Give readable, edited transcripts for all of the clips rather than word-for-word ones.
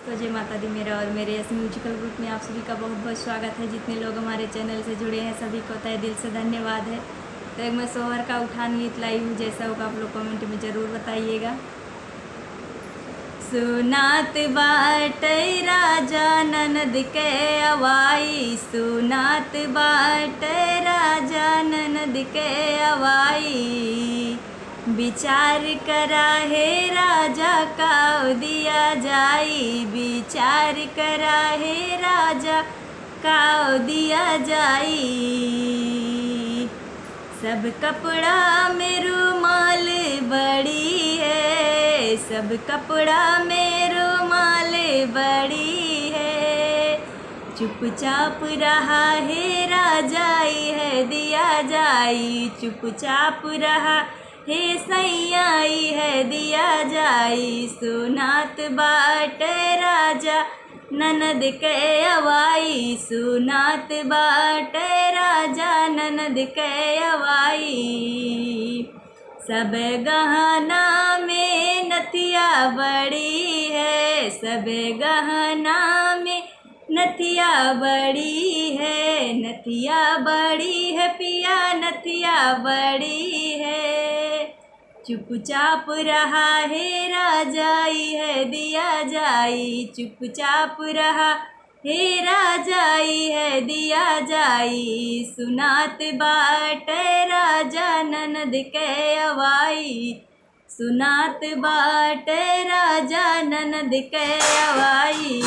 तो जय माता दी। मेरा और मेरे यस म्यूजिकल ग्रुप में आप सभी का बहुत बहुत स्वागत है। जितने लोग हमारे चैनल से जुड़े हैं सभी को तहे दिल से धन्यवाद है। तो एक मैं सोहर का उठान गीत लाई हूँ, जैसा होगा आप लोग कमेंट में ज़रूर बताइएगा। सुनात बाटे राजा ननद के अवाई, सुनात बाटे राजा ननद के अवाई। विचार करा है राजा का दिया जाई, विचार करा है राजा का दिया जाई। सब कपड़ा में रुमाल बड़ी है, सब कपड़ा में रुमाल बड़ी है। चुपचाप रहा है राजाई है दिया जाई, चुपचाप रहा है सैयाई है दिया जाई। सुनात बाटे राजा ननद के अवाई, सुनात बाटे राजा ननद के अवाई। सब गहना में नथिया बड़ी है, सब गहना में नथिया बड़ी है, नथिया बड़ी है पिया नथिया बड़ी है। चुपचाप रहा है राजाई है दिया जाई, चुपचाप रहा है राजाई है दिया जाई। सुनात बाटे राजा ननद के अवाई, सुनात बाटे राजा ननद के अवाई।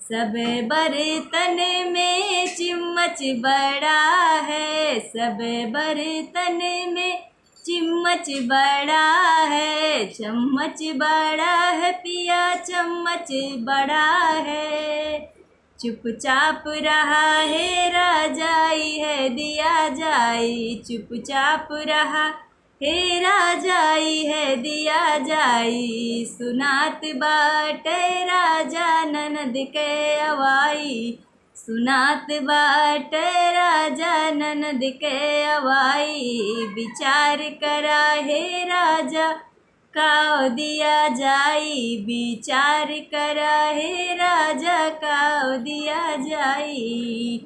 सब बर्तन में चम्मच बड़ा है, सब बर्तन में चम्मच बड़ा है, चम्मच बड़ा है पिया चम्मच बड़ा है। चुपचाप रहा है राजाई है दिया जाई, चुपचाप रहा है राजाई है दिया जाई। सुनात बाटे राजा ननद के अवाई, सुनात बाटे राजा ननद के अवाई। विचार करा है राजा का दिया जाई, विचार करा है राजा का दिया जाई।